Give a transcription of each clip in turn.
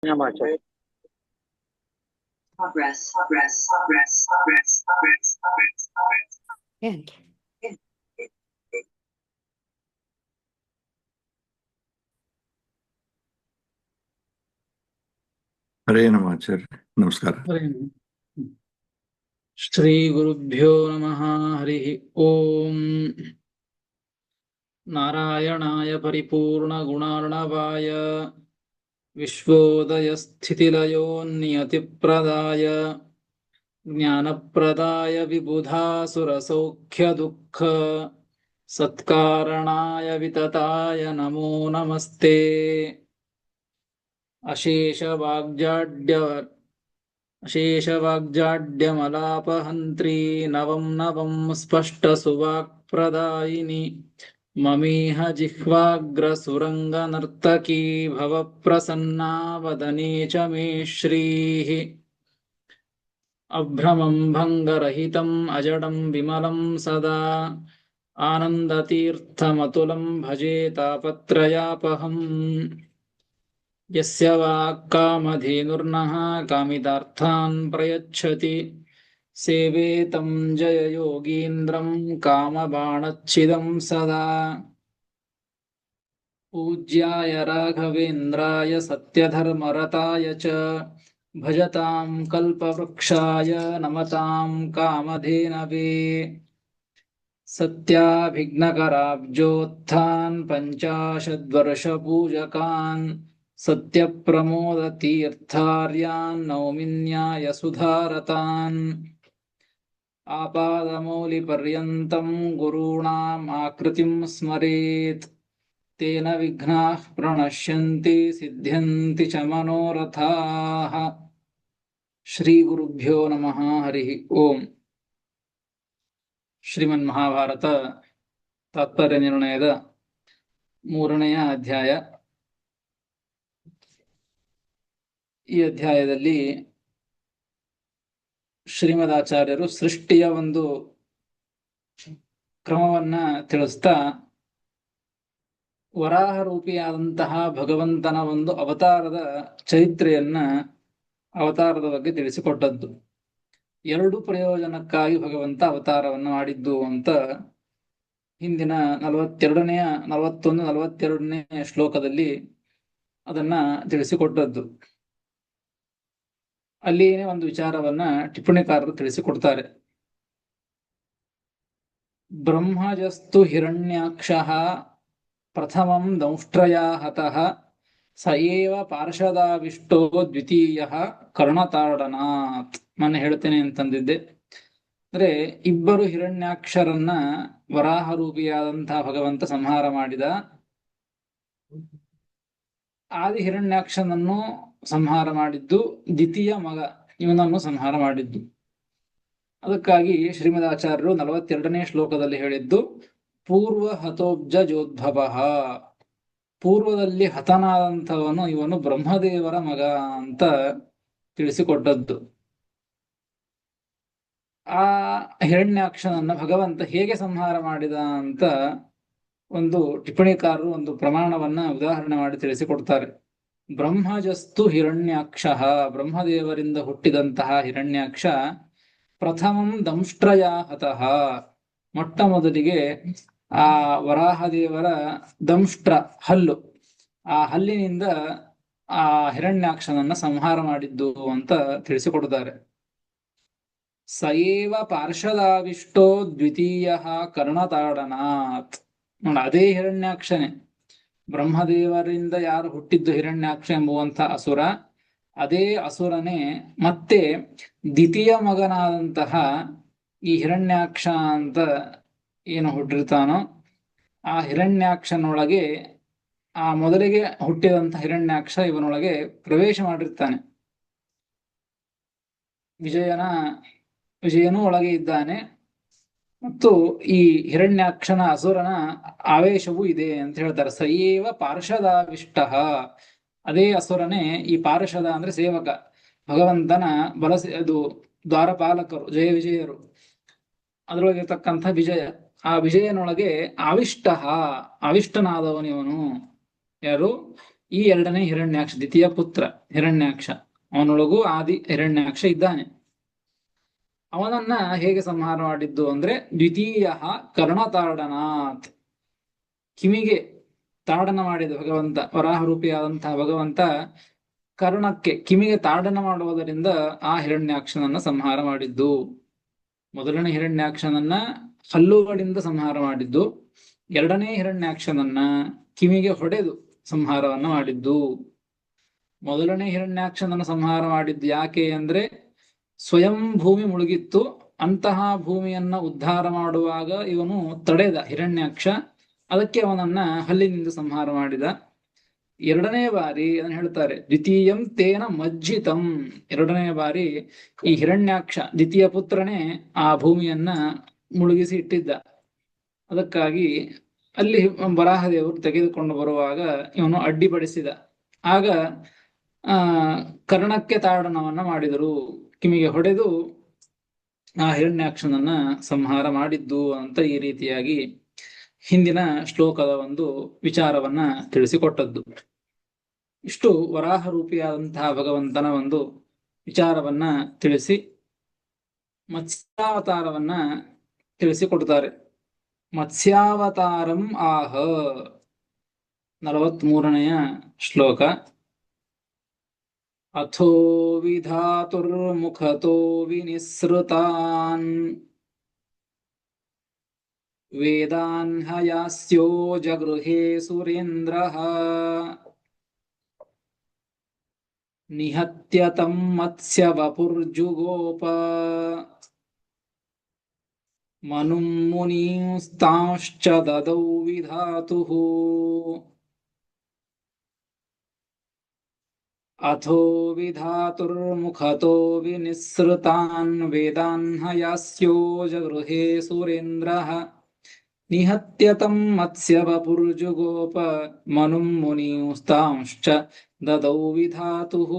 Namaste. ಹರೇ ನಮ ಆಚಾರ್ಯ ನಮಸ್ಕಾರ. ಶ್ರೀ ಗುರುಭ್ಯೋ ನಮಃ. ಹರಿ ಓಂ. ನಾರಾಯಣಾಯ ಪರಿಪೂರ್ಣ ಗುಣಾರ್ಣವಾಯ ವಿಶ್ವೋದಯ ಸ್ಥಿತಿಲಯೋ ನಿಯತಿಪ್ರದಾಯ ಜ್ಞಾನಪ್ರದಾಯ ವಿಬುಧಾಸುರ ಸೌಖ್ಯ ದುಃಖ ಸತ್ಕಾರಣಾಯ ವಿತತಾಯ ನಮೋ ನಮಸ್ತೆ. ಅಶೇಷವಾಗ್ಜಾಡ್ಯಮಲಾಪಹಂತ್ರಿ ನವಂ ನವಂ ಸ್ಪಷ್ಟಸುವಾಕ್ಪ್ರದಾಯಿನಿ ಮಮೀಹ ಜಿಹ್ವಾಗ್ರಸುರಂಗನರ್ತಕೀ ಭವಪ್ರಸನ್ನಾ ವದನೇ ಚ ಮೇ ಶ್ರೀಃ. ಅಭ್ರಮಂ ಭಂಗರಹಿತಂ ಅಜಡಂ ವಿಮಲಂ ಸದಾ ಆನಂದತೀರ್ಥಮತುಲಂ ಭಜೆ ತಾಪತ್ರಯಾಪಹಂ. ಯಸ್ಯ ವಾಕ್ಕಾಮಧೇನುರ್ನಃ ಕಾಮಿತಾರ್ಥಾನ್ ಪ್ರಯಚ್ಛತಿ ಸೇವೆ ತಂ ಜಯಯೋಗೀಂದ್ರಂ ಕಾಮಬಾಣಚ್ಛಿದಂ ಸದಾ. ಪೂಜ್ಯಾಯ ರಾಘವೇಂದ್ರಾಯ ಸತ್ಯಧರ್ಮರತಾಯ ಚ ಭಜತಾಂ ಕಲ್ಪವೃಕ್ಷಾಯ ನಮತಾಂ ಕಾಮಧೇನವೇ. ಸತ್ಯಾಭಿಘ್ನಕರಾಬ್ಜೋತ್ಥಾನ್ ಪಂಚಾಶದ್ವರ್ಷಪೂಜಕಾನ್ ಸತ್ಯಪ್ರಮೋದತೀರ್ಥಾರ್ಯಾನ್ ನೌಮಿನ್ಯಾಯ ಸುಧಾರತಾನ್. ಆಪಾದಮೌಲಿಪರ್ಯಂತಂ ಗುರುಣಾಂ ಆಕೃತಿಂ ಸ್ಮರೇತ್ ತೇನ ವಿಘ್ನಾಃ ಪ್ರಣಶ್ಯಂತಿ ಸಿದ್ಧ್ಯಂತಿ ಚ ಮನೋರಥಾಃ. ಶ್ರೀ ಗುರುಭ್ಯೋ ನಮಃ. ಹರಿ ಓಂ. ಶ್ರೀಮನ್ ಮಹಾಭಾರತ ತಾತ್ಪರ್ಯ ನಿರ್ಣಯದ 3ನೇ ಅಧ್ಯಾಯ. ಈ ಅಧ್ಯಾಯದಲ್ಲಿ ಶ್ರೀಮದಾಚಾರ್ಯರು ಸೃಷ್ಟಿಯ ಒಂದು ಕ್ರಮವನ್ನ ತಿಳಿಸ್ತಾ ವರಾಹ ರೂಪಿಯಾದಂತಹ ಭಗವಂತನ ಒಂದು ಅವತಾರದ ಚರಿತ್ರೆಯನ್ನ, ಅವತಾರದ ಬಗ್ಗೆ ತಿಳಿಸಿಕೊಟ್ಟದ್ದು. 2 ಪ್ರಯೋಜನಕ್ಕಾಗಿ ಭಗವಂತ ಅವತಾರವನ್ನು ಮಾಡಿದ್ದು ಅಂತ ಹಿಂದಿನ 41-42ನೇ ಶ್ಲೋಕದಲ್ಲಿ ಅದನ್ನ ತಿಳಿಸಿಕೊಟ್ಟದ್ದು. ಅಲ್ಲಿಯೇ ಒಂದು ವಿಚಾರವನ್ನ ಟಿಪ್ಪಣಿಕಾರರು ತಿಳಿಸಿಕೊಡ್ತಾರೆ. ಬ್ರಹ್ಮಜಸ್ತು ಹಿರಣ್ಯಾಕ್ಷಃ ಪ್ರಥಮಂ ದೌಷ್ಟ್ರಯಾ ಹತಃ ಸ ಏವ ಪಾರ್ಷದಾವಿಷ್ಟೋ ದ್ವಿತೀಯಃ ಕರ್ಣತಾಡನಾತ್. ಮೊನ್ನೆ ಹೇಳ್ತೇನೆ ಅಂತಂದಿದ್ದೆ. ಅಂದ್ರೆ 2 ಹಿರಣ್ಯಾಕ್ಷರನ್ನ ವರಾಹ ರೂಪಿಯಾದಂತಹ ಭಗವಂತ ಸಂಹಾರ ಮಾಡಿದ. ಆದಿ ಹಿರಣ್ಯಾಕ್ಷನನ್ನು ಸಂಹಾರ ಮಾಡಿದ್ದು, ದ್ವಿತೀಯ ಮಗ ಇವನನ್ನು ಸಂಹಾರ ಮಾಡಿದ್ದು. ಅದಕ್ಕಾಗಿ ಶ್ರೀಮದಾಚಾರ್ಯರು 42ನೇ ಶ್ಲೋಕದಲ್ಲಿ ಹೇಳಿದ್ದು ಪೂರ್ವ ಹತೋಬ್ಜೋದ್ಭವ, ಪೂರ್ವದಲ್ಲಿ ಹತನಾದಂಥವನು ಇವನು ಬ್ರಹ್ಮದೇವರ ಮಗ ಅಂತ ತಿಳಿಸಿಕೊಟ್ಟದ್ದು. ಆ ಹಿರಣ್ಯಾಕ್ಷನನ್ನ ಭಗವಂತ ಹೇಗೆ ಸಂಹಾರ ಮಾಡಿದ ಅಂತ ಒಂದು ಟಿಪ್ಪಣಿಕಾರರು ಒಂದು ಪ್ರಮಾಣವನ್ನ ಉದಾಹರಣೆ ಮಾಡಿ ತಿಳಿಸಿಕೊಡ್ತಾರೆ. ಬ್ರಹ್ಮಜಸ್ತು ಹಿರಣ್ಯಾಕ್ಷ, ಬ್ರಹ್ಮದೇವರಿಂದ ಹುಟ್ಟಿದಂತಹ ಹಿರಣ್ಯಾಕ್ಷ ಪ್ರಥಮಂ ದಂಷ್ಟ್ರಯಾ ಹತಃ, ಮೊಟ್ಟ ಮೊದಲಿಗೆ ಆ ವರಾಹದೇವರ ದಂಷ್ಟ್ರ ಹಲ್ಲು, ಆ ಹಲ್ಲಿನಿಂದ ಆ ಹಿರಣ್ಯಾಕ್ಷನನ್ನ ಸಂಹಾರ ಮಾಡಿದ್ದು ಅಂತ ತಿಳಿಸಿಕೊಡುತ್ತಾರೆ. ಸಯೇವ ಪಾರ್ಷದಾವಿಷ್ಟೋ ದ್ವಿತೀಯ ಕರ್ಣತಾಡನಾತ್. ನೋಡ, ಅದೇ ಹಿರಣ್ಯಾಕ್ಷನೇ, ಬ್ರಹ್ಮದೇವರಿಂದ ಯಾರು ಹುಟ್ಟಿದ್ದು ಹಿರಣ್ಯಾಕ್ಷ ಎಂಬುವಂಥ ಅಸುರ, ಅದೇ ಅಸುರನೇ ಮತ್ತೆ ದ್ವಿತೀಯ ಮಗನಾದಂತಹ ಈ ಹಿರಣ್ಯಾಕ್ಷ ಅಂತ ಏನು ಹುಟ್ಟಿರ್ತಾನೋ ಆ ಹಿರಣ್ಯಾಕ್ಷನೊಳಗೆ, ಆ ಮೊದಲಿಗೆ ಹುಟ್ಟಿದಂಥ ಹಿರಣ್ಯಾಕ್ಷ ಇವನೊಳಗೆ ಪ್ರವೇಶ ಮಾಡಿರ್ತಾನೆ. ವಿಜಯನೂ ಒಳಗೆ ಇದ್ದಾನೆ ಮತ್ತು ಈ ಹಿರಣ್ಯಾಕ್ಷನ ಅಸುರನ ಆವೇಶವೂ ಇದೆ ಅಂತ ಹೇಳ್ತಾರೆ. ಸಯೇವ ಪಾರ್ಷದಾವಿಷ್ಟ, ಅದೇ ಅಸುರನೇ ಈ ಪಾರ್ಷದ ಅಂದ್ರೆ ಸೇವಕ, ಭಗವಂತನ ಅದು ದ್ವಾರಪಾಲಕರು, ಜಯ ವಿಜಯರು, ಅದರೊಳಗಿರ್ತಕ್ಕಂಥ ವಿಜಯ. ಆ ವಿಜಯನೊಳಗೆ ಆವಿಷ್ಟ, ಆವಿಷ್ಟನಾದವನಿವನು. ಯಾರು? ಈ ಎರಡನೇ ಹಿರಣ್ಯಾಕ್ಷ ದ್ವಿತೀಯ ಪುತ್ರ ಹಿರಣ್ಯಾಕ್ಷ, ಅವನೊಳಗೂ ಆದಿ ಹಿರಣ್ಯಾಕ್ಷ ಇದ್ದಾನೆ. ಅವನನ್ನ ಹೇಗೆ ಸಂಹಾರ ಮಾಡಿದ್ದು ಅಂದ್ರೆ ದ್ವಿತೀಯ ಕರ್ಣತಾಡನಾಥ್, ಕಿವಿಗೆ ತಾಡನ ಮಾಡಿದ ಭಗವಂತ, ವರಾಹರೂಪಿಯಾದಂತಹ ಭಗವಂತ ಕರ್ಣಕ್ಕೆ ಕಿವಿಗೆ ತಾಡನ ಮಾಡುವುದರಿಂದ ಆ ಹಿರಣ್ಯಾಕ್ಷನನ್ನ ಸಂಹಾರ ಮಾಡಿದ್ದು. ಮೊದಲನೇ ಹಿರಣ್ಯಾಕ್ಷನನ್ನ ಹಲ್ಲುಗಳಿಂದ ಸಂಹಾರ ಮಾಡಿದ್ದು, ಎರಡನೇ ಹಿರಣ್ಯಾಕ್ಷನನ್ನ ಕಿವಿಗೆ ಹೊಡೆದು ಸಂಹಾರವನ್ನ ಮಾಡಿದ್ದು. ಮೊದಲನೇ ಹಿರಣ್ಯಾಕ್ಷನನ್ನ ಸಂಹಾರ ಮಾಡಿದ್ದು ಯಾಕೆ ಅಂದ್ರೆ ಸ್ವಯಂ ಭೂಮಿ ಮುಳುಗಿತ್ತು, ಅಂತಹ ಭೂಮಿಯನ್ನ ಉದ್ಧಾರ ಮಾಡುವಾಗ ಇವನು ತಡೆದ ಹಿರಣ್ಯಾಕ್ಷ, ಅದಕ್ಕೆ ಅವನನ್ನ ಹಲ್ಲಿನಿಂದ ಸಂಹಾರ ಮಾಡಿದ. ಎರಡನೇ ಬಾರಿ ಅದನ್ನ ಹೇಳ್ತಾರೆ ದ್ವಿತೀಯಂ ತೇನ ಮಜ್ಜಿತಂ, ಎರಡನೇ ಬಾರಿ ಈ ಹಿರಣ್ಯಾಕ್ಷ ದ್ವಿತೀಯ ಪುತ್ರನೇ ಆ ಭೂಮಿಯನ್ನ ಮುಳುಗಿಸಿ ಇಟ್ಟಿದ್ದ. ಅದಕ್ಕಾಗಿ ಅಲ್ಲಿ ವರಾಹದೇವರು ತೆಗೆದುಕೊಂಡು ಬರುವಾಗ ಇವನು ಅಡ್ಡಿಪಡಿಸಿದ. ಆಗ ಕರ್ಣಕ್ಕೆ ತಾಡನವನ್ನ ಮಾಡಿದರು, ಕಿವಿಗೆ ಹೊಡೆದು ಆ ಹಿರಣ್ಯಾಕ್ಷನನ್ನ ಸಂಹಾರ ಮಾಡಿದ್ದು ಅಂತ ಈ ರೀತಿಯಾಗಿ ಹಿಂದಿನ ಶ್ಲೋಕದ ಒಂದು ವಿಚಾರವನ್ನ ತಿಳಿಸಿಕೊಟ್ಟದ್ದು. ಇಷ್ಟು ವರಾಹ ರೂಪಿಯಾದಂತಹ ಭಗವಂತನ ಒಂದು ವಿಚಾರವನ್ನ ತಿಳಿಸಿ ಮತ್ಸ್ಯಾವತಾರವನ್ನ ತಿಳಿಸಿಕೊಡ್ತಾರೆ. ಮತ್ಸ್ಯಾವತಾರಂ ಆಹ 43ನೆಯ ಶ್ಲೋಕ. ಅಥೋ ವಿಧಾತುರ್ಮುಖತೋ ವಿನಿಸೃತಾನ್ ವೇದಾನ್ ಹಯಾಸ್ಯೋ ಜಗೃಹೇ ಸುರೇಂದ್ರಃ ನಿಹತ್ಯ ತಂ ಮತ್ಸ್ಯ ವಪುರ್ಜುಗೋಪ ಮನುಂ ಮುನೀಂಸ್ತಾಂಶ್ಚ ದದೌ ವಿಧಾತುಃ. ಅಥೋ ವಿಧಾತುರ್ಮುಖತೋ ವಿನಿಸೃತಾನ್ ವೇದಾನ್ ಹಯಾಸ್ಯೋ ಜಗೃಹೇ ಸುರೇಂದ್ರಃ ನಿಹತ್ಯ ತಂ ಮತ್ಸ್ಯ ವಪುರ್ಜುಗೋಪ ಮನುಂ ಮುನೀಂಸ್ತಾಂಶ್ಚ ದದೌ ವಿಧಾತುಃ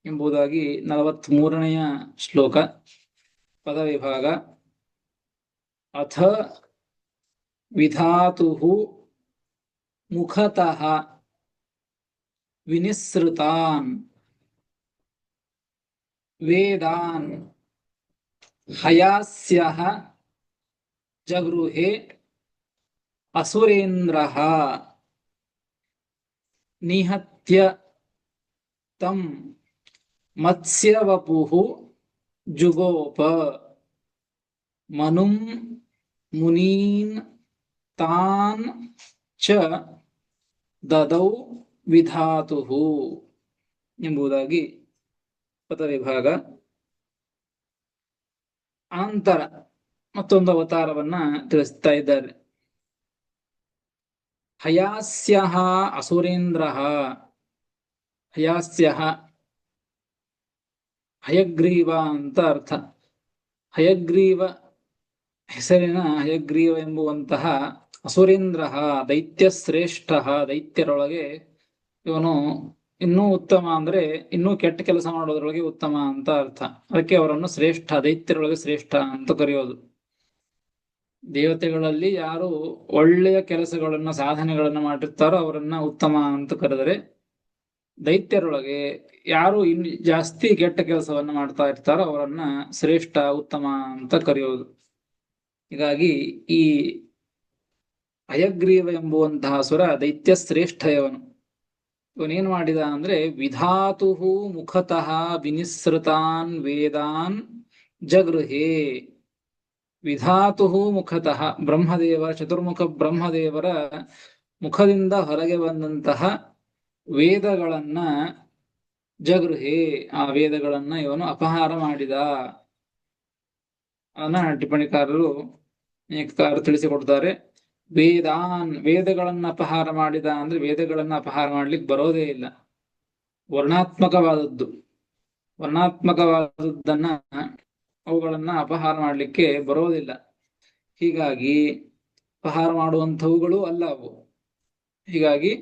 ಎಂಬುದಾಗಿ 43ನೆಯ ಶ್ಲೋಕ ಪದವಿಭಾಗ. ಅಥ ವಿಧಾತುಃ ಮುಖತಃ ವಿನಿಸೃತಾನ್ ವೇದಾನ್ ಹಯಾಸ್ಯಃ ಜಗೃಹೇ ಅಸುರೇಂದ್ರಃ ನಿಹತ್ಯ ತಂ ಮತ್ಸ್ಯವಪುಃ ಜುಗೋಪ ಮನುಂ ಮುನೀನ್ ತಾನ್ ಚ ದದೌ ವಿಧಾತುಃ ಎಂಬುದಾಗಿ ಪದವಿಭಾಗ. ಅನಂತರ ಮತ್ತೊಂದು ಅವತಾರವನ್ನ ತಿಳಿಸ್ತಾ ಇದ್ದಾರೆ. ಹಯಾಸ್ಯಃ ಅಸುರೇಂದ್ರಃ. ಹಯಾಸ್ಯಃ ಹಯಗ್ರೀವ ಅಂತ ಅರ್ಥ. ಹಯಗ್ರೀವ ಹೆಸರಿನ ಹಯಗ್ರೀವ ಎಂಬುವಂತಹ ಅಸುರೇಂದ್ರ ದೈತ್ಯ ಶ್ರೇಷ್ಠ, ದೈತ್ಯರೊಳಗೆ ಇವನು ಇನ್ನೂ ಉತ್ತಮ ಅಂದ್ರೆ ಇನ್ನೂ ಕೆಟ್ಟ ಕೆಲಸ ಮಾಡೋದ್ರೊಳಗೆ ಉತ್ತಮ ಅಂತ ಅರ್ಥ. ಅದಕ್ಕೆ ಅವರನ್ನು ಶ್ರೇಷ್ಠ, ದೈತ್ಯರೊಳಗೆ ಶ್ರೇಷ್ಠ ಅಂತ ಕರೆಯೋದು. ದೇವತೆಗಳಲ್ಲಿ ಯಾರು ಒಳ್ಳೆಯ ಕೆಲಸಗಳನ್ನ ಸಾಧನೆಗಳನ್ನ ಮಾಡಿರ್ತಾರೋ ಅವರನ್ನ ಉತ್ತಮ ಅಂತ ಕರೆದರೆ, ದೈತ್ಯರೊಳಗೆ ಯಾರು ಇನ್ನು ಜಾಸ್ತಿ ಕೆಟ್ಟ ಕೆಲಸವನ್ನ ಮಾಡ್ತಾ ಇರ್ತಾರೋ ಅವರನ್ನ ಶ್ರೇಷ್ಠ, ಉತ್ತಮ ಅಂತ ಕರೆಯೋದು. ಹೀಗಾಗಿ ಈ ಹಯಗ್ರೀವ ಎಂಬುವಂತಹ ಸುರ ದೈತ್ಯ ಶ್ರೇಷ್ಠ ಇವನು. ಇವನೇನ್ ಮಾಡಿದ ಅಂದ್ರೆ ವಿಧಾತುಃ ಮುಖತಃ ವಿನಿಸೃತಾನ್ ವೇದಾನ್ ಜಗೃಹೇ. ವಿಧಾತುಃ ಮುಖತಃ ಬ್ರಹ್ಮದೇವರ, ಚತುರ್ಮುಖ ಬ್ರಹ್ಮದೇವರ ಮುಖದಿಂದ ಹೊರಗೆ ಬಂದಂತಹ ವೇದಗಳನ್ನ ಜಗೃಹೇ, ಆ ವೇದಗಳನ್ನ ಇವನು ಅಪಹಾರ ಮಾಡಿದ. ಅದನ್ನ ಟಿಪ್ಪಣಿಕಾರರು ಅನೇಕರು ತಿಳಿಸಿಕೊಡ್ತಾರೆ. ವೇದಾನ್, ವೇದಗಳನ್ನ ಅಪಹಾರ ಮಾಡಿದ ಅಂದ್ರೆ ವೇದಗಳನ್ನ ಅಪಹಾರ ಮಾಡ್ಲಿಕ್ಕೆ ಬರೋದೇ ಇಲ್ಲ. ವರ್ಣಾತ್ಮಕವಾದದ್ದು, ವರ್ಣಾತ್ಮಕವಾದದ್ದನ್ನ ಅವುಗಳನ್ನ ಅಪಹಾರ ಮಾಡ್ಲಿಕ್ಕೆ ಬರೋದಿಲ್ಲ. ಹೀಗಾಗಿ ಅಪಹಾರ ಮಾಡುವಂಥವುಗಳು ಅಲ್ಲ ಅವು. ಹೀಗಾಗಿ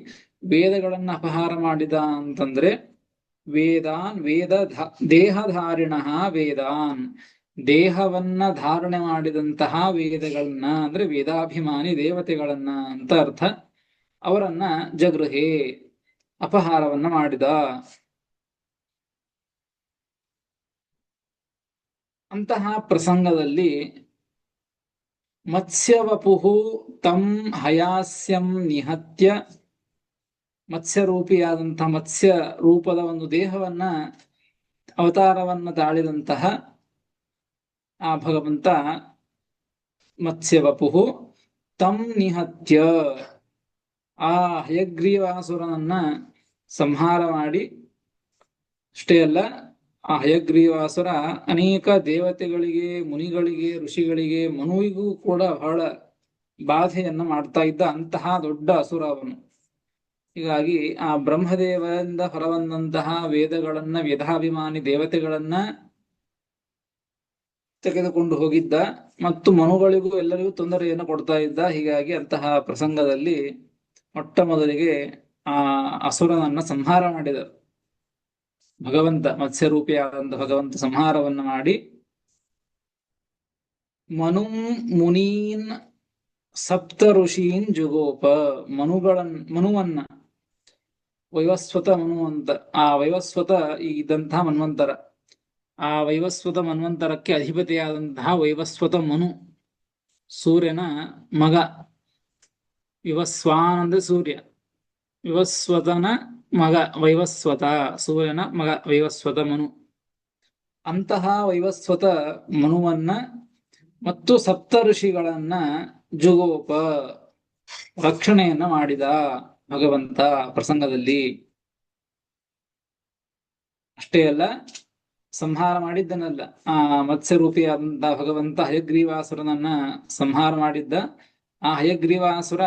ವೇದಗಳನ್ನ ಅಪಹಾರ ಮಾಡಿದ ಅಂತಂದ್ರೆ ವೇದಾನ್, ದೇಹಧಾರಿಣ ವೇದಾನ್, ದೇಹವನ್ನ ಧಾರಣೆ ಮಾಡಿದಂತಹ ವೇದಗಳನ್ನ ಅಂದ್ರೆ ವೇದಾಭಿಮಾನಿ ದೇವತೆಗಳನ್ನ ಅಂತ ಅರ್ಥ. ಅವರನ್ನ ಜಗೃಹೆ ಅಪಹಾರವನ್ನ ಮಾಡಿದ. ಅಂತಹ ಪ್ರಸಂಗದಲ್ಲಿ ಮತ್ಸ್ಯವಪುಹು ತಂ ಹಯಾಸ್ಯಂ ನಿಹತ್ಯ, ಮತ್ಸ್ಯರೂಪಿಯಾದಂತಹ ಮತ್ಸ್ಯ ರೂಪದ ಒಂದು ದೇಹವನ್ನ ಅವತಾರವನ್ನ ತಾಳಿದಂತಹ ಆ ಭಗವಂತ ಮತ್ಸ್ಯವಪುಹು ತಂ ನಿಹತ್ಯ, ಆ ಹಯಗ್ರೀವಾಸುರನನ್ನ ಸಂಹಾರ ಮಾಡಿ, ಅಷ್ಟೇ ಅಲ್ಲ ಆ ಹಯಗ್ರೀವಾಸುರ ಅನೇಕ ದೇವತೆಗಳಿಗೆ, ಮುನಿಗಳಿಗೆ, ಋಷಿಗಳಿಗೆ, ಮನುವಿಗೂ ಕೂಡ ಬಹಳ ಬಾಧೆಯನ್ನ ಮಾಡ್ತಾ ಇದ್ದ ಅಂತಹ ದೊಡ್ಡ ಅಸುರ ಅವನು. ಹೀಗಾಗಿ ಆ ಬ್ರಹ್ಮದೇವರಿಂದ ಹೊರಬಂದಂತಹ ವೇದಗಳನ್ನ, ವೇದಾಭಿಮಾನಿ ದೇವತೆಗಳನ್ನ ತೆಗೆದುಕೊಂಡು ಹೋಗಿದ್ದ ಮತ್ತು ಮನುಗಳಿಗೂ ಎಲ್ಲರಿಗೂ ತೊಂದರೆಯನ್ನು ಕೊಡ್ತಾ ಇದ್ದ. ಹೀಗಾಗಿ ಅಂತಹ ಪ್ರಸಂಗದಲ್ಲಿ ಮೊಟ್ಟ ಮೊದಲಿಗೆ ಆ ಅಸುರನನ್ನ ಸಂಹಾರ ಮಾಡಿದರು ಭಗವಂತ. ಮತ್ಸ್ಯರೂಪಿಯಾದಂತಹ ಭಗವಂತ ಸಂಹಾರವನ್ನ ಮಾಡಿ ಮುನೀನ್ ಸಪ್ತ ಋಷೀನ್ ಜುಗೋಪ, ಮನುವನ್ನ ವೈವಸ್ವತ ಮನು ಅಂತ, ಆ ವೈವಸ್ವತ ಇದ್ದಂತಹ ಮನ್ವಂತರ, ಆ ವೈವಸ್ವತ ಮನ್ವಂತರಕ್ಕೆ ಅಧಿಪತಿಯಾದಂತಹ ವೈವಸ್ವತ ಮನು, ಸೂರ್ಯನ ಮಗ. ವಿವಸ್ವಾನ್ ಅಂದ್ರೆ ಸೂರ್ಯ, ವಿವಸ್ವತನ ಮಗ ವೈವಸ್ವತ, ಸೂರ್ಯನ ಮಗ ವೈವಸ್ವತ ಮನು. ಅಂತಹ ವೈವಸ್ವತ ಮನುವನ್ನ ಮತ್ತು ಸಪ್ತ ಋಷಿಗಳನ್ನ ಜುಗೋಪ, ರಕ್ಷಣೆಯನ್ನ ಮಾಡಿದ ಭಗವಂತ ಪ್ರಸಂಗದಲ್ಲಿ. ಅಷ್ಟೇ ಅಲ್ಲ, ಸಂಹಾರ ಮಾಡಿದ್ದನಲ್ಲ, ಆ ಮತ್ಸ್ಯರೂಪಿಯಾದಂತಹ ಭಗವಂತ ಹಯಗ್ರೀವಾಸುರನನ್ನ ಸಂಹಾರ ಮಾಡಿದ್ದ. ಆ ಹಯಗ್ರೀವಾಸುರ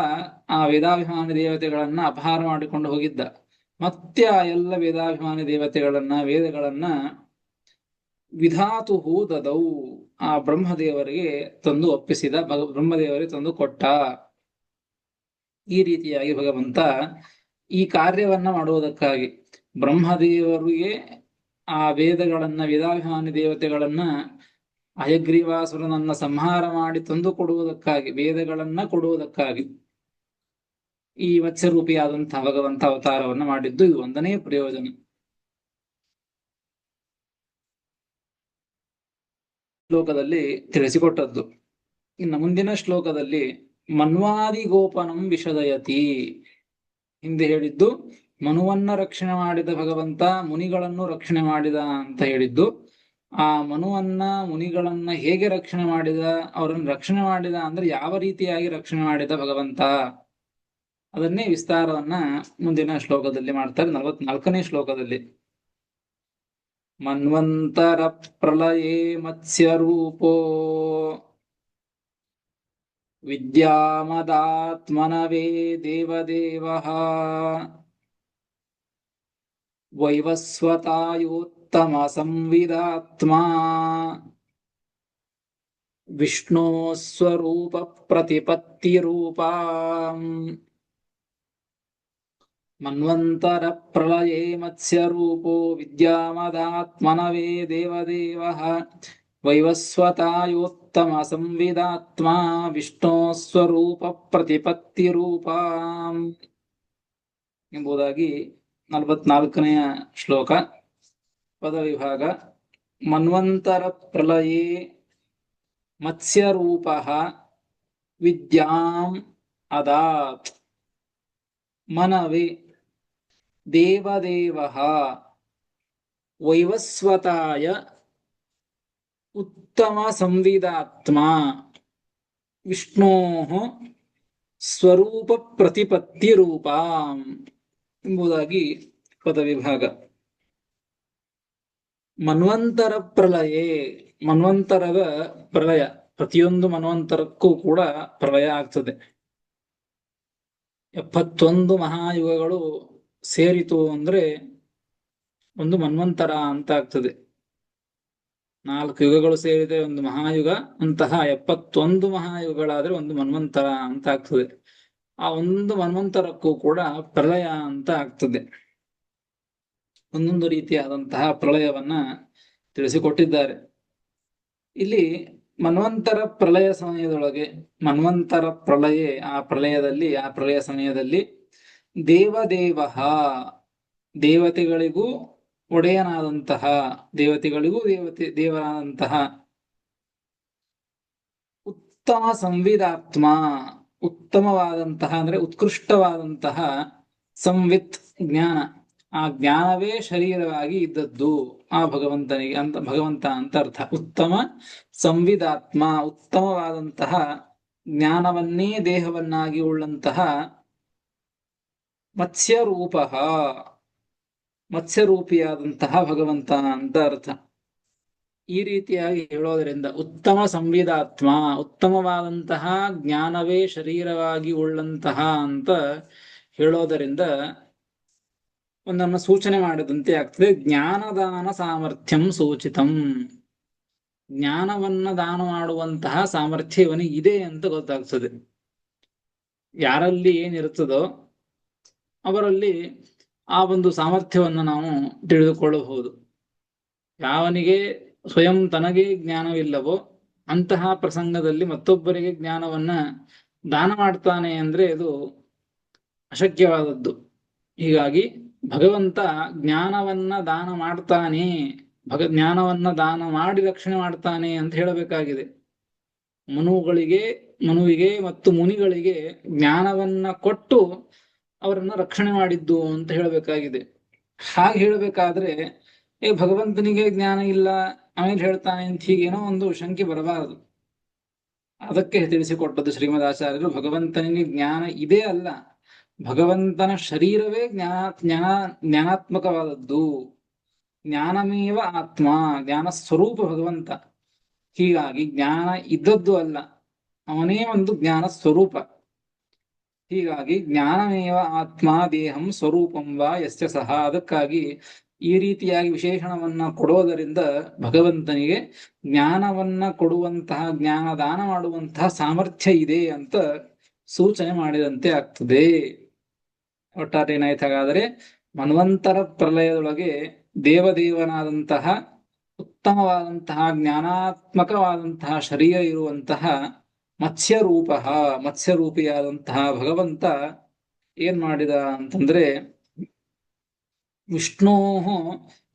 ಆ ವೇದಾಭಿಮಾನಿ ದೇವತೆಗಳನ್ನ ಅಪಹಾರ ಮಾಡಿಕೊಂಡು ಹೋಗಿದ್ದ. ಮತ್ತೆ ಆ ಎಲ್ಲ ವೇದಾಭಿಮಾನಿ ದೇವತೆಗಳನ್ನ, ವೇದಗಳನ್ನ ವಿಧಾತುಹು ದದೌ, ಆ ಬ್ರಹ್ಮದೇವರಿಗೆ ತಂದು ಒಪ್ಪಿಸಿದ, ಬ್ರಹ್ಮದೇವರಿಗೆ ತಂದು ಕೊಟ್ಟ. ಈ ರೀತಿಯಾಗಿ ಭಗವಂತ ಈ ಕಾರ್ಯವನ್ನ ಮಾಡುವುದಕ್ಕಾಗಿ ಬ್ರಹ್ಮದೇವರಿಗೆ ಆ ವೇದಗಳನ್ನ, ವೇದಾಭಿಮಾನಿ ದೇವತೆಗಳನ್ನ ಹಯಗ್ರೀವಾಸುರನನ್ನ ಸಂಹಾರ ಮಾಡಿ ತಂದು ಕೊಡುವುದಕ್ಕಾಗಿ, ವೇದಗಳನ್ನ ಕೊಡುವುದಕ್ಕಾಗಿ ಈ ಮತ್ಸ್ಯರೂಪಿಯಾದಂತಹ ಭಗವಂತ ಅವತಾರವನ್ನ ಮಾಡಿದ್ದು. ಇದು ಒಂದನೇ ಪ್ರಯೋಜನ. ಶ್ಲೋಕದಲ್ಲಿ ತಿಳಿಸಿಕೊಟ್ಟದ್ದು. ಇನ್ನು ಮುಂದಿನ ಶ್ಲೋಕದಲ್ಲಿ ಮನ್ವಾದಿ ಗೋಪನಂ ವಿಷದಯತಿ. ಹಿಂದೆ ಹೇಳಿದ್ದು ಮನುವನ್ನ ರಕ್ಷಣೆ ಮಾಡಿದ ಭಗವಂತ ಮುನಿಗಳನ್ನು ರಕ್ಷಣೆ ಮಾಡಿದ ಅಂತ ಹೇಳಿದ್ದು. ಆ ಮನುವನ್ನ, ಮುನಿಗಳನ್ನ ಹೇಗೆ ರಕ್ಷಣೆ ಮಾಡಿದ, ಅವರನ್ನು ರಕ್ಷಣೆ ಮಾಡಿದ ಅಂದ್ರೆ ಯಾವ ರೀತಿಯಾಗಿ ರಕ್ಷಣೆ ಮಾಡಿದ ಭಗವಂತ, ಅದನ್ನೇ ವಿಸ್ತಾರವನ್ನ ಮುಂದಿನ ಶ್ಲೋಕದಲ್ಲಿ ಮಾಡ್ತಾರೆ. 44ನೇ ಶ್ಲೋಕದಲ್ಲಿ ಮನ್ವಂತರ ಪ್ರಳಯೇ ಮತ್ಸ್ಯರೂಪೋ ವಿದ್ಯಾಮದಾತ್ಮನವೇ ದೇವದೇವಃ ವೈವಸ್ವತಾಯೋತ್ತಮ ಸಂವಿದಾತ್ಮಾ ವಿಷ್ಣೋ ಸ್ವರೂಪ ಪ್ರತಿಪತ್ತಿರೂಪಾ ಮನ್ವಂತರ ಪ್ರಳಯೇ ಮತ್ಸ್ಯರೂಪೋ ವಿದ್ಯಾಮದಾತ್ಮನವೇ ದೇವದೇವಃ ವೈವಸ್ವತಾಯೋತ್ತಮ ಸಂವಿದಾತ್ಮಾ ವಿಷ್ಣೋ ಸ್ವರೂಪ ಪ್ರತಿಪತ್ತಿರೂಪಾ ಎಂಬುದಾಗಿ 44ನೆಯ ಶ್ಲೋಕ. ಪದವಿಭಾಗ. ಮನ್ವಂತರ ಪ್ರಳಯೇ ಮತ್ಸ್ಯರೂಪ ವಿದ್ಯಾಂ ಅದಾತ್ ಮನವೇ ದೇವದೇವಃ ವೈವಸ್ವತಾಯ ಉತ್ತಮ ಸಂವಿದಾತ್ಮಾ ವಿಷ್ಣೋಃ ಸ್ವರೂಪ ಪ್ರತಿಪತ್ತಿರೂಪಾ ಎಂಬುದಾಗಿ ಪದವಿಭಾಗ. ಮನ್ವಂತರ ಪ್ರಳಯೇ, ಮನ್ವಂತರದ ಪ್ರಳಯ, ಪ್ರತಿಯೊಂದು ಮನ್ವಂತರಕ್ಕೂ ಕೂಡ ಪ್ರಳಯ ಆಗ್ತದೆ. 71 ಮಹಾಯುಗಗಳು ಸೇರಿತು ಅಂದ್ರೆ ಒಂದು ಮನ್ವಂತರ ಅಂತ ಆಗ್ತದೆ. 4 ಯುಗಗಳು ಸೇರಿದೆ ಒಂದು ಮಹಾಯುಗ, ಅಂತಹ 71 ಮಹಾಯುಗಗಳಾದ್ರೆ ಒಂದು ಮನ್ವಂತರ ಅಂತ ಆಗ್ತದೆ. ಆ ಒಂದು ಮನ್ವಂತರಕ್ಕೂ ಕೂಡ ಪ್ರಳಯ ಅಂತ ಆಗ್ತದೆ. ಒಂದೊಂದು ರೀತಿಯಾದಂತಹ ಪ್ರಳಯವನ್ನ ತಿಳಿಸಿಕೊಟ್ಟಿದ್ದಾರೆ. ಇಲ್ಲಿ ಮನ್ವಂತರ ಪ್ರಳಯ ಸಮಯದೊಳಗೆ, ಮನ್ವಂತರ ಪ್ರಳಯ, ಆ ಪ್ರಳಯದಲ್ಲಿ, ಆ ಪ್ರಳಯ ಸಮಯದಲ್ಲಿ ದೇವದೇವ, ದೇವತೆಗಳಿಗೂ ಒಡೆಯನಾದಂತಹ, ದೇವತೆಗಳಿಗೂ ದೇವರಾದಂತಹ ಉತ್ತಮ ಸಂವಿದಾತ್ಮ, ಉತ್ತಮವಾದಂತಹ ಅಂದ್ರೆ ಉತ್ಕೃಷ್ಟವಾದಂತಹ ಸಂವಿತ್ ಜ್ಞಾನ, ಆ ಜ್ಞಾನವೇ ಶರೀರವಾಗಿ ಇದ್ದದ್ದು ಆ ಭಗವಂತನಿಗೆ ಅಂತ, ಭಗವಂತ ಅಂತ ಅರ್ಥ. ಉತ್ತಮ ಸಂವಿದಾತ್ಮ, ಉತ್ತಮವಾದಂತಹ ಜ್ಞಾನವನ್ನೇ ದೇಹವನ್ನಾಗಿ ಉಳ್ಳಂತಹ ಮತ್ಸ್ಯರೂಪ, ಮತ್ಸ್ಯರೂಪಿಯಾದಂತಹ ಭಗವಂತ ಅಂತ ಅರ್ಥ. ಈ ರೀತಿಯಾಗಿ ಹೇಳೋದರಿಂದ ಉತ್ತಮ ಸಂವಿದಾತ್ಮ, ಉತ್ತಮವಾದಂತಹ ಜ್ಞಾನವೇ ಶರೀರವಾಗಿ ಉಳ್ಳಂತಹ ಅಂತ ಹೇಳೋದರಿಂದ ಒಂದನ್ನು ಸೂಚನೆ ಮಾಡಿದಂತೆ ಆಗ್ತದೆ. ಜ್ಞಾನದಾನ ಸಾಮರ್ಥ್ಯಂ ಸೂಚಿತಂ, ಜ್ಞಾನವನ್ನ ದಾನ ಮಾಡುವಂತಹ ಸಾಮರ್ಥ್ಯ ಇವನಿಗೆ ಇದೆ ಅಂತ ಗೊತ್ತಾಗ್ತದೆ. ಯಾರಲ್ಲಿ ಏನಿರುತ್ತದೋ ಅವರಲ್ಲಿ ಆ ಒಂದು ಸಾಮರ್ಥ್ಯವನ್ನು ನಾವು ತಿಳಿದುಕೊಳ್ಳಬಹುದು. ಯಾವನಿಗೆ ಸ್ವಯಂ ತನಗೆ ಜ್ಞಾನವಿಲ್ಲವೋ ಅಂತಹ ಪ್ರಸಂಗದಲ್ಲಿ ಮತ್ತೊಬ್ಬರಿಗೆ ಜ್ಞಾನವನ್ನ ದಾನ ಮಾಡ್ತಾನೆ ಅಂದ್ರೆ ಅದು ಅಶಕ್ಯವಾದದ್ದು. ಹೀಗಾಗಿ ಭಗವಂತ ಜ್ಞಾನವನ್ನ ದಾನ ಮಾಡ್ತಾನೆ, ಜ್ಞಾನವನ್ನ ದಾನ ಮಾಡಿ ರಕ್ಷಣೆ ಮಾಡ್ತಾನೆ ಅಂತ ಹೇಳಬೇಕಾಗಿದೆ. ಮನುವಿಗೆ ಮತ್ತು ಮುನಿಗಳಿಗೆ ಜ್ಞಾನವನ್ನ ಕೊಟ್ಟು ಅವರನ್ನ ರಕ್ಷಣೆ ಮಾಡಿದ್ದು ಅಂತ ಹೇಳಬೇಕಾಗಿದೆ. ಹಾಗೆ ಹೇಳಬೇಕಾದ್ರೆ ಭಗವಂತನಿಗೆ ಜ್ಞಾನ ಇಲ್ಲ ಆಮೇಲೆ ಹೇಳ್ತಾನೆ ಅಂತ ಹೀಗೇನೋ ಒಂದು ಶಂಕೆ ಬರಬಾರದು. ಅದಕ್ಕೆ ತಿಳಿಸಿಕೊಟ್ಟದ್ದು ಶ್ರೀಮದಾಚಾರ್ಯರು, ಭಗವಂತನಿಗೆ ಜ್ಞಾನ ಇದೆ ಅಲ್ಲ, ಭಗವಂತನ ಶರೀರವೇ ಜ್ಞಾನಾತ್ಮಕವಾದದ್ದು. ಜ್ಞಾನಮೇವ ಆತ್ಮ, ಜ್ಞಾನ ಸ್ವರೂಪ ಭಗವಂತ. ಹೀಗಾಗಿ ಜ್ಞಾನ ಇದ್ದದ್ದು ಅಲ್ಲ, ಅವನೇ ಒಂದು ಜ್ಞಾನ ಸ್ವರೂಪ. ಹೀಗಾಗಿ ಜ್ಞಾನಮೇವ ಆತ್ಮ ದೇಹಂ ಸ್ವರೂಪಂ ವಾ ಯಸ್ಯ ಸಹ. ಅದಕ್ಕಾಗಿ ಈ ರೀತಿಯಾಗಿ ವಿಶೇಷಣವನ್ನ ಕೊಡೋದರಿಂದ ಭಗವಂತನಿಗೆ ಜ್ಞಾನವನ್ನ ಕೊಡುವಂತಹ, ಜ್ಞಾನ ದಾನ ಮಾಡುವಂತಹ ಸಾಮರ್ಥ್ಯ ಇದೆ ಅಂತ ಸೂಚನೆ ಮಾಡಿದಂತೆ ಆಗ್ತದೆ. ಒಟ್ಟಾರೆ ಏನಾಯ್ತು ಹಾಗಾದರೆ, ಮನ್ವಂತರ ಪ್ರಲಯದೊಳಗೆ ದೇವದೇವನಾದಂತಹ ಉತ್ತಮವಾದಂತಹ ಜ್ಞಾನಾತ್ಮಕವಾದಂತಹ ಶರೀರ ಇರುವಂತಹ ಮತ್ಸ್ಯರೂಪ, ಮತ್ಸ್ಯರೂಪಿಯಾದಂತಹ ಭಗವಂತ ಏನ್ ಮಾಡಿದ ಅಂತಂದ್ರೆ, ವಿಷ್ಣೋ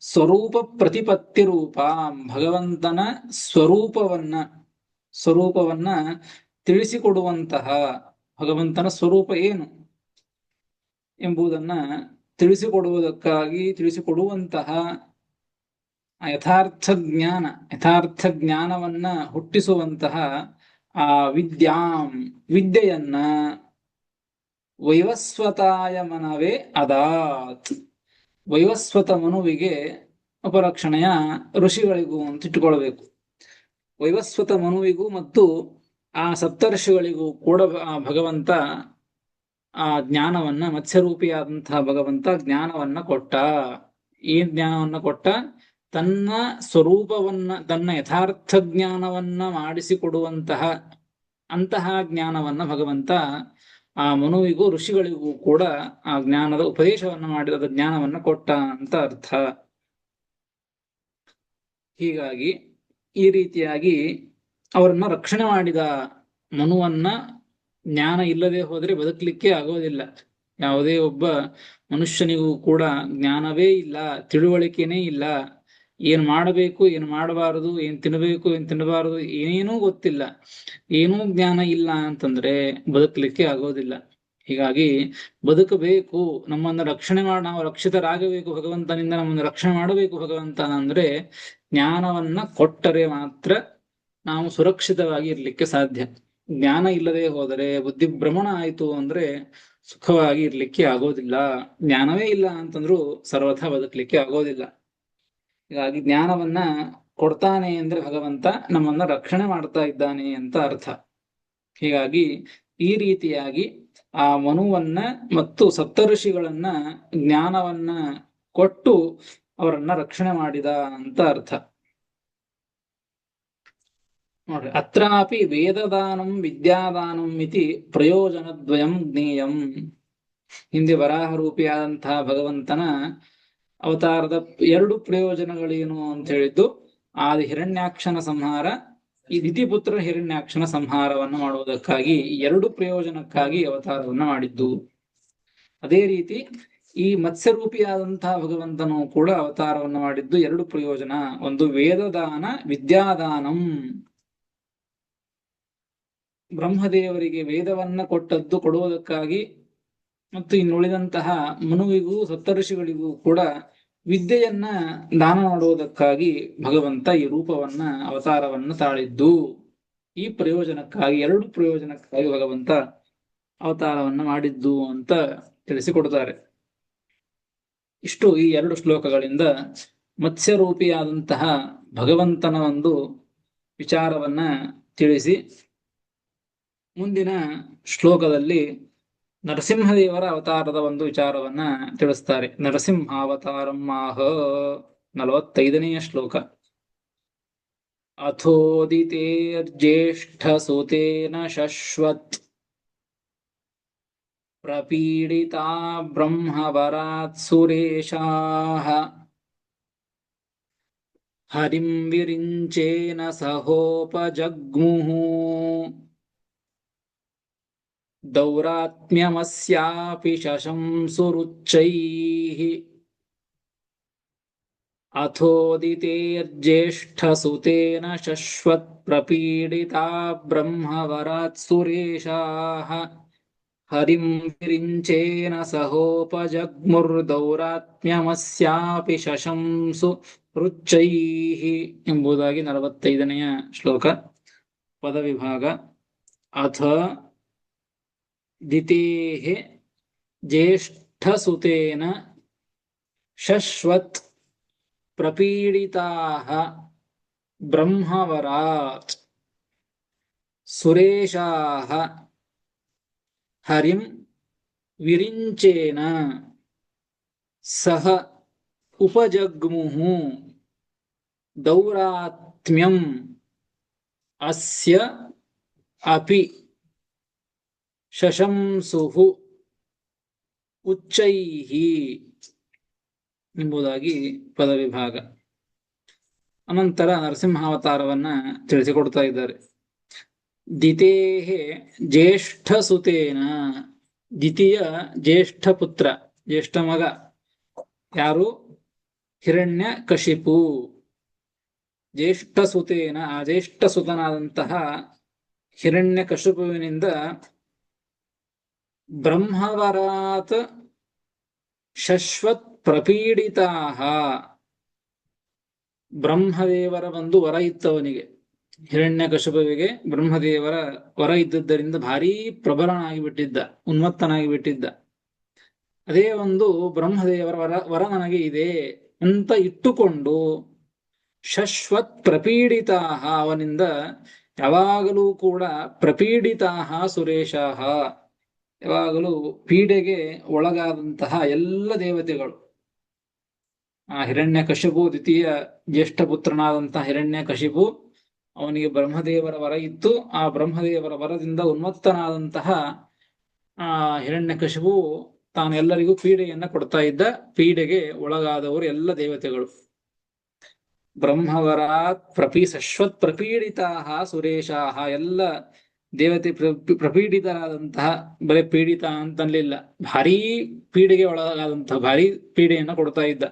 ಸ್ವರೂಪ ಪ್ರತಿಪತ್ತಿ ರೂಪ, ಭಗವಂತನ ಸ್ವರೂಪವನ್ನ ತಿಳಿಸಿಕೊಡುವಂತಹ, ಭಗವಂತನ ಸ್ವರೂಪ ಏನು ಎಂಬುದನ್ನ ತಿಳಿಸಿಕೊಡುವಂತಹ ಯಥಾರ್ಥ ಜ್ಞಾನವನ್ನ ಹುಟ್ಟಿಸುವಂತಹ ಆ ವಿದ್ಯೆಯನ್ನ ವೈವಸ್ವತಾಯ ಮನವೇ ಅದಾತ್, ವೈವಸ್ವತ ಮನುವಿಗೆ ಉಪಲಕ್ಷಣೆಯ ಋಷಿಗಳಿಗೂ ಅಂತ ಇಟ್ಟುಕೊಳ್ಬೇಕು. ವೈವಸ್ವತ ಮನುವಿಗೂ ಮತ್ತು ಆ ಸಪ್ತರ್ಷಿಗಳಿಗೂ ಕೂಡ ಭಗವಂತ ಆ ಜ್ಞಾನವನ್ನ, ಮತ್ಸ್ಯರೂಪಿಯಾದಂತಹ ಭಗವಂತ ಜ್ಞಾನವನ್ನ ಕೊಟ್ಟ. ಏನ್ ಜ್ಞಾನವನ್ನ ಕೊಟ್ಟ? ತನ್ನ ಸ್ವರೂಪವನ್ನ, ತನ್ನ ಯಥಾರ್ಥ ಜ್ಞಾನವನ್ನ ಮಾಡಿಸಿಕೊಡುವಂತಹ ಅಂತಹ ಜ್ಞಾನವನ್ನ ಭಗವಂತ ಆ ಮನುವಿಗೂ ಋಷಿಗಳಿಗೂ ಕೂಡ ಆ ಜ್ಞಾನದ ಉಪದೇಶವನ್ನ ಮಾಡಿದ ಜ್ಞಾನವನ್ನ ಕೊಟ್ಟ ಅಂತ ಅರ್ಥ. ಹೀಗಾಗಿ ಈ ರೀತಿಯಾಗಿ ಅವರನ್ನ ರಕ್ಷಣೆ ಮಾಡಿದ. ಮನುವನ್ನ ಜ್ಞಾನ ಇಲ್ಲದೆ ಹೋದ್ರೆ ಬದುಕಲಿಕ್ಕೆ ಆಗೋದಿಲ್ಲ. ಯಾವುದೇ ಒಬ್ಬ ಮನುಷ್ಯನಿಗೂ ಕೂಡ ಜ್ಞಾನವೇ ಇಲ್ಲ, ತಿಳುವಳಿಕೆನೇ ಇಲ್ಲ, ಏನ್ ಮಾಡಬೇಕು ಏನ್ ಮಾಡಬಾರದು, ಏನ್ ತಿನ್ನಬೇಕು ಏನ್ ತಿನ್ನಬಾರದು ಏನೇನೂ ಗೊತ್ತಿಲ್ಲ, ಏನೂ ಜ್ಞಾನ ಇಲ್ಲ ಅಂತಂದ್ರೆ ಬದುಕಲಿಕ್ಕೆ ಆಗೋದಿಲ್ಲ. ಹೀಗಾಗಿ ಬದುಕಬೇಕು, ನಮ್ಮನ್ನ ರಕ್ಷಣೆ ನಾವು ರಕ್ಷಿತರಾಗಬೇಕು, ಭಗವಂತನಿಂದ ನಮ್ಮನ್ನು ರಕ್ಷಣೆ ಮಾಡಬೇಕು ಭಗವಂತ ಅಂದ್ರೆ ಜ್ಞಾನವನ್ನ ಕೊಟ್ಟರೆ ಮಾತ್ರ ನಾವು ಸುರಕ್ಷಿತವಾಗಿ ಇರ್ಲಿಕ್ಕೆ ಸಾಧ್ಯ. ಜ್ಞಾನ ಇಲ್ಲದೆ ಹೋದರೆ, ಬುದ್ಧಿಭ್ರಮಣ ಆಯಿತು ಅಂದ್ರೆ ಸುಖವಾಗಿ ಇರ್ಲಿಕ್ಕೆ ಆಗೋದಿಲ್ಲ. ಜ್ಞಾನವೇ ಇಲ್ಲ ಅಂತಂದ್ರೂ ಸರ್ವಥಾ ಬದುಕಲಿಕ್ಕೆ ಆಗೋದಿಲ್ಲ. ಹೀಗಾಗಿ ಜ್ಞಾನವನ್ನ ಕೊಡ್ತಾನೆ ಅಂದ್ರೆ ಭಗವಂತ ನಮ್ಮನ್ನ ರಕ್ಷಣೆ ಮಾಡ್ತಾ ಇದ್ದಾನೆ ಅಂತ ಅರ್ಥ. ಹೀಗಾಗಿ ಈ ರೀತಿಯಾಗಿ ಆ ಮನುವನ್ನ ಮತ್ತು ಸಪ್ತಋಷಿಗಳನ್ನ ಜ್ಞಾನವನ್ನ ಕೊಟ್ಟು ಅವರನ್ನ ರಕ್ಷಣೆ ಮಾಡಿದ ಅಂತ ಅರ್ಥ. ನೋಡ್ರಿ, ಅತ್ರಾಪಿ ವೇದದಾನಂ ವಿದ್ಯಾದಾನಂ ಇತಿ ಪ್ರಯೋಜನದ್ವಯಂ ಜ್ಞೇಯಂ. ಹಿಂದೆ ವರಾಹ ರೂಪಿಯಾದಂತಹ ಭಗವಂತನ ಅವತಾರದ ಎರಡು ಪ್ರಯೋಜನಗಳೇನು ಅಂತ ಹೇಳಿದ್ದು, ಆದಿ ಹಿರಣ್ಯಾಕ್ಷನ ಸಂಹಾರ, ಈ ದಿತಿಪುತ್ರ ಹಿರಣ್ಯಾಕ್ಷನ ಸಂಹಾರವನ್ನು ಮಾಡುವುದಕ್ಕಾಗಿ, ಎರಡು ಪ್ರಯೋಜನಕ್ಕಾಗಿ ಅವತಾರವನ್ನ ಮಾಡಿದ್ದು. ಅದೇ ರೀತಿ ಈ ಮತ್ಸ್ಯರೂಪಿಯಾದಂತಹ ಭಗವಂತನು ಕೂಡ ಅವತಾರವನ್ನು ಮಾಡಿದ್ದು ಎರಡು ಪ್ರಯೋಜನ. ಒಂದು ವೇದದಾನ, ವಿದ್ಯಾದಾನಂ. ಬ್ರಹ್ಮದೇವರಿಗೆ ವೇದವನ್ನ ಕೊಡುವುದಕ್ಕಾಗಿ ಮತ್ತು ಇನ್ನುಳಿದಂತಹ ಮನುವಿಗೂ ಸಪ್ತರ್ಷಿಗಳಿಗೂ ಕೂಡ ವಿದ್ಯೆಯನ್ನ ದಾನ ಮಾಡುವುದಕ್ಕಾಗಿ ಭಗವಂತ ಈ ರೂಪವನ್ನ ಅವತಾರವನ್ನು ತಾಳಿದ್ದು. ಈ ಪ್ರಯೋಜನಕ್ಕಾಗಿ, ಎರಡು ಪ್ರಯೋಜನಕ್ಕಾಗಿ ಭಗವಂತ ಅವತಾರವನ್ನ ಮಾಡಿದ್ದು ಅಂತ ತಿಳಿಸಿಕೊಡುತ್ತಾರೆ. ಇಷ್ಟು ಈ ಎರಡು ಶ್ಲೋಕಗಳಿಂದ ಮತ್ಸ್ಯರೂಪಿಯಾದಂತಹ ಭಗವಂತನ ಒಂದು ವಿಚಾರವನ್ನ ತಿಳಿಸಿ, ಮುಂದಿನ ಶ್ಲೋಕದಲ್ಲಿ ನರಸಿಂಹದೇವರ ಅವತಾರದ ಒಂದು ವಿಚಾರವನ್ನ ತಿಳಿಸ್ತಾರೆ. ನರಸಿಂಹಾವತಾರಂ ಆಹ. 45ನೇ ಶ್ಲೋಕ. ಅಥೋದಿತೇರ್ಜ್ಯೇಷ್ಠ ಸುತೇನ ಶಶ್ವತ್ ಪ್ರಪೀಡಿತಾ ಬ್ರಹ್ಮವರಾತ್ ಸುರೇಶಾಃ ಹರಿಂ ವಿರಿಂಚೇನ ಸಹೋಪಜಗ್ಮುಃ ದೌರಾತ್ಮ್ಯಮಸ್ಯಾಪಿ ಶಶಂಸುರುಚ್ಚೈಃ ಅಥೋದಿತೇರ್ಜ್ಯೇಷ್ಠಸುತೇನ ಶಶ್ವತ್ ಪ್ರಪೀಡಿತಾ ಬ್ರಹ್ಮವರಾತ್ ಸುರೇಶಾಃ ಹರಿಂ ವಿರಿಂಚೇನ ಸಹೋಪಜಗ್ಮುರ್ದೌರಾತ್ಮ್ಯಮಸ್ಯಾಪಿ ಶಶಂಸು ರುಚ್ಚೈಃ ಎಂಬುದಾಗಿ 45ನೆಯ ಶ್ಲೋಕ. ಪದವಿಭಾಗ. ಅಥ ದಿತೇಃ ಜ್ಯೇಷ್ಠಸುತೇನ ಶಶ್ವತ್ ಪ್ರಪೀಡಿತಾಃ ಬ್ರಹ್ಮವರಾತ್ ಸುರೇಶಾಃ ಹರಿಂ ವಿರಿಂಚೇನ ಸಹ ಉಪಜಗ್ಮುಃ ದೌರಾತ್ಮ್ಯಂ ಅಸ್ಯ ಅಪಿ ಶಶಂಸುಃ ಉಚ್ಚೈಃ ಎಂಬುದಾಗಿ ಪದವಿಭಾಗ. ಅನಂತರ ನರಸಿಂಹಾವತಾರವನ್ನ ತಿಳಿಸಿಕೊಡ್ತಾ ಇದ್ದಾರೆ. ದಿತೇಃ ಜ್ಯೇಷ್ಠಸುತೇನ. ದಿತಿಯ ಜ್ಯೇಷ್ಠ ಪುತ್ರ, ಜ್ಯೇಷ್ಠ ಮಗ ಯಾರು? ಹಿರಣ್ಯಕಶಿಪು. ಜ್ಯೇಷ್ಠಸುತೇನ, ಆ ಜ್ಯೇಷ್ಠಸುತನಾದಂತಹ ಹಿರಣ್ಯಕಶಿಪುವಿನಿಂದ ಬ್ರಹ್ಮವರಾತ್ ಶಶ್ವತ್ ಪ್ರಪೀಡಿತಾಃ. ಬ್ರಹ್ಮದೇವರ ಒಂದು ವರ ಇತ್ತು ಅವನಿಗೆ. ಹಿರಣ್ಯಕಶಿಪುವಿಗೆ ಬ್ರಹ್ಮದೇವರ ವರ ಇದ್ದದ್ದರಿಂದ ಭಾರೀ ಪ್ರಬಲನಾಗಿ ಬಿಟ್ಟಿದ್ದ, ಉನ್ಮತ್ತನಾಗಿ ಬಿಟ್ಟಿದ್ದ. ಅದೇ ಒಂದು ಬ್ರಹ್ಮದೇವರ ವರ ನನಗೆ ಇದೆ ಅಂತ ಇಟ್ಟುಕೊಂಡು ಶಶ್ವತ್ ಪ್ರಪೀಡಿತಾಃ, ಅವನಿಂದ ಯಾವಾಗಲೂ ಕೂಡ ಪ್ರಪೀಡಿತಾಃ ಸುರೇಶಾಃ, ಯಾವಾಗಲೂ ಪೀಡೆಗೆ ಒಳಗಾದಂತಹ ಎಲ್ಲ ದೇವತೆಗಳು. ಆ ಹಿರಣ್ಯಕಶಿಪು, ದ್ವಿತೀಯ ಜ್ಯೇಷ್ಠ ಪುತ್ರನಾದಂತಹ ಹಿರಣ್ಯಕಶಿಪು, ಅವನಿಗೆ ಬ್ರಹ್ಮದೇವರ ವರ ಇತ್ತು. ಆ ಬ್ರಹ್ಮದೇವರ ವರದಿಂದ ಉನ್ಮತ್ತನಾದಂತಹ ಆ ಹಿರಣ್ಯಕಶಿಪು ತಾನು ಎಲ್ಲರಿಗೂ ಪೀಡೆಯನ್ನ ಕೊಡ್ತಾ ಇದ್ದ. ಪೀಡೆಗೆ ಒಳಗಾದವರು ಎಲ್ಲ ದೇವತೆಗಳು. ಬ್ರಹ್ಮವರಾತ್ ಶಶ್ವತ್ ಪ್ರಪೀಡಿತಾಃ ಸುರೇಶಾಃ, ಎಲ್ಲ ದೇವತೆ ಪ್ರಪೀಡಿತರಾದಂತಹ, ಬರೀ ಪೀಡಿತ ಅಂತನ್ಲಿಲ್ಲ, ಭಾರೀ ಪೀಡೆಗೆ ಒಳಗಾದಂತಹ, ಭಾರೀ ಪೀಡೆಯನ್ನ ಕೊಡ್ತಾ ಇದ್ದ.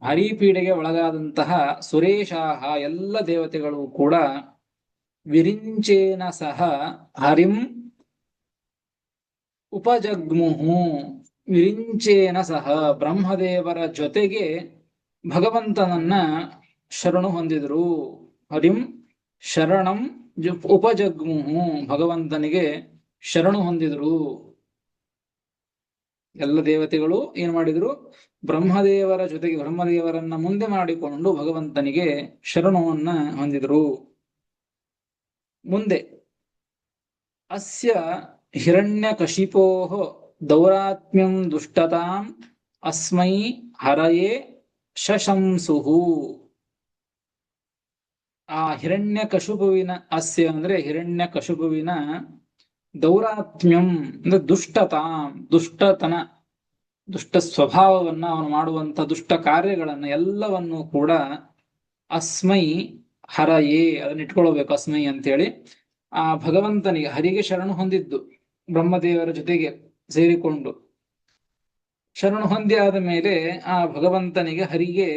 ಭಾರೀ ಪೀಡೆಗೆ ಒಳಗಾದಂತಹ ಸುರೇಶಾಹ, ಎಲ್ಲ ದೇವತೆಗಳು ಕೂಡ ವಿರಿಂಚೇನ ಸಹ ಹರಿಂ ಉಪಜಗ್ಮುಹು. ವಿರಿಂಚೇನ ಸಹ, ಬ್ರಹ್ಮದೇವರ ಜೊತೆಗೆ ಭಗವಂತನನ್ನ ಶರಣು ಹೊಂದಿದರು. ಹರಿಂ ಶರಣಂ ಉಪಜಗ್ಮುಹು, ಭಗವಂತನಿಗೆ ಶರಣು ಹೊಂದಿದರು. ಎಲ್ಲ ದೇವತೆಗಳು ಏನ್ ಮಾಡಿದ್ರು? ಬ್ರಹ್ಮದೇವರ ಜೊತೆಗೆ, ಬ್ರಹ್ಮದೇವರನ್ನ ಮುಂದೆ ಮಾಡಿಕೊಂಡು ಭಗವಂತನಿಗೆ ಶರಣವನ್ನ ಹೊಂದಿದರು. ಮುಂದೆ ಅಸ್ಯ ಹಿರಣ್ಯಕಶಿಪೋಃ ದೌರಾತ್ಮ್ಯಂ ದುಷ್ಟತಾಂ ಅಸ್ಮೈ ಹರಯೇ ಶಶಂಸುಹು. ಆ ಹಿರಣ್ಯಕಶಿಪುವಿನ, ಅಸ್ಯ ಅಂದ್ರೆ ಹಿರಣ್ಯಕಶಿಪುವಿನ, ದೌರಾತ್ಮ್ಯಂ ಅಂದ್ರೆ ದುಷ್ಟತಾಂ, ದುಷ್ಟತನ, ದುಷ್ಟ ಸ್ವಭಾವವನ್ನ ಅವನು ಮಾಡುವಂತ ದುಷ್ಟ ಕಾರ್ಯಗಳನ್ನ ಎಲ್ಲವನ್ನೂ ಕೂಡ ಅಸ್ಮೈ ಹರಯೇ, ಅದನ್ನ ಇಟ್ಕೊಳ್ಬೇಕು ಅಸ್ಮೈ ಅಂತೇಳಿ. ಆ ಭಗವಂತನಿಗೆ, ಹರಿಗೆ ಶರಣು ಹೊಂದಿದ್ದು ಬ್ರಹ್ಮದೇವರ ಜೊತೆಗೆ ಸೇರಿಕೊಂಡು. ಶರಣು ಹೊಂದಿ ಆದ ಮೇಲೆ ಆ ಭಗವಂತನಿಗೆ ಹರಿಗೆ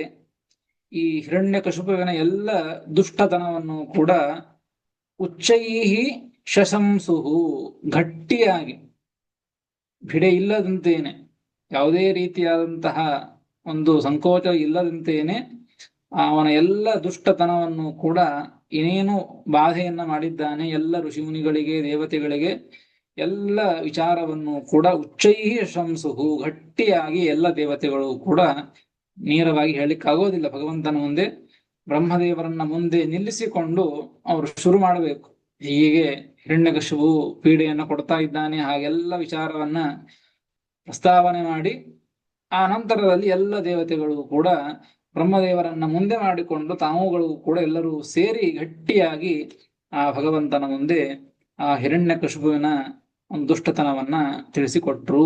ಈ ಹಿರಣ್ಯಕಶಿಪುವಿನ ಎಲ್ಲ ದುಷ್ಟತನವನ್ನು ಕೂಡ ಉಚ್ಚೈಹಿ ಶಶಂಸುಹು, ಗಟ್ಟಿಯಾಗಿ ಭಿಡೆ ಇಲ್ಲದಂತೇನೆ, ಯಾವುದೇ ರೀತಿಯಾದಂತಹ ಒಂದು ಸಂಕೋಚ ಇಲ್ಲದಂತೇನೆ ಅವನ ಎಲ್ಲ ದುಷ್ಟತನವನ್ನು ಕೂಡ ಏನೇನು ಬಾಧೆಯನ್ನ ಮಾಡಿದ್ದಾನೆ ಎಲ್ಲ ಋಷಿಮುನಿಗಳಿಗೆ ದೇವತೆಗಳಿಗೆ ಎಲ್ಲ ವಿಚಾರವನ್ನು ಕೂಡ ಉಚ್ಚೈಹಿ ಶಂಸುಹು, ಗಟ್ಟಿಯಾಗಿ ಎಲ್ಲ ದೇವತೆಗಳು ಕೂಡ ನೇರವಾಗಿ ಹೇಳಲಿಕ್ಕಾಗೋದಿಲ್ಲ ಭಗವಂತನ ಮುಂದೆ. ಬ್ರಹ್ಮದೇವರನ್ನ ಮುಂದೆ ನಿಲ್ಲಿಸಿಕೊಂಡು ಅವರು ಶುರು ಮಾಡಬೇಕು. ಹೀಗೆ ಹಿರಣ್ಯಕಶಿಪು ಪೀಡೆಯನ್ನ ಕೊಡ್ತಾ ಇದ್ದಾನೆ, ಹಾಗೆಲ್ಲ ವಿಚಾರವನ್ನ ಪ್ರಸ್ತಾವನೆ ಮಾಡಿ ಆ ನಂತರದಲ್ಲಿ ಎಲ್ಲ ದೇವತೆಗಳು ಕೂಡ ಬ್ರಹ್ಮದೇವರನ್ನ ಮುಂದೆ ಮಾಡಿಕೊಂಡು ತಾವುಗಳು ಕೂಡ ಎಲ್ಲರೂ ಸೇರಿ ಗಟ್ಟಿಯಾಗಿ ಆ ಭಗವಂತನ ಮುಂದೆ ಆ ಹಿರಣ್ಯಕಶಿಪುವಿನ ಒಂದು ದುಷ್ಟತನವನ್ನ ತಿಳಿಸಿಕೊಟ್ರು.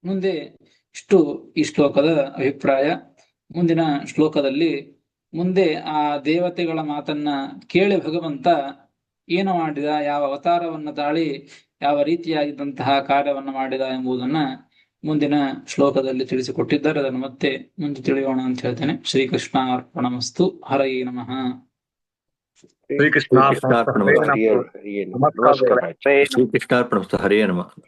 ಮುಂದೆ ಇಷ್ಟು ಈ ಶ್ಲೋಕದ ಅಭಿಪ್ರಾಯ. ಮುಂದಿನ ಶ್ಲೋಕದಲ್ಲಿ ಮುಂದೆ ಆ ದೇವತೆಗಳ ಮಾತನ್ನ ಕೇಳಿ ಭಗವಂತ ಏನು ಮಾಡಿದ, ಯಾವ ಅವತಾರವನ್ನ ತಾಳಿ ಯಾವ ರೀತಿಯಾಗಿದ್ದಂತಹ ಕಾರ್ಯವನ್ನ ಮಾಡಿದ ಎಂಬುದನ್ನ ಮುಂದಿನ ಶ್ಲೋಕದಲ್ಲಿ ತಿಳಿಸಿಕೊಟ್ಟಿದ್ದಾರೆ. ಅದನ್ನು ಮತ್ತೆ ಮುಂದೆ ತಿಳಿಯೋಣ ಅಂತ ಹೇಳ್ತೇನೆ. ಶ್ರೀಕೃಷ್ಣ ಅರ್ಪಣಮಸ್ತು. ಹರಯೇ ನಮಃ. ಶ್ರೀಕೃಷ್ಣ ಶ್ರೀಕೃಷ್ಣಾರ್ಪಣಮಸ್ತು. ನಮಸ್ಕಾರ. ಶ್ರೀಕೃಷ್ಣಾರ್ಪಣಮಸ್ತು. ಹರೇ ನಮಃ.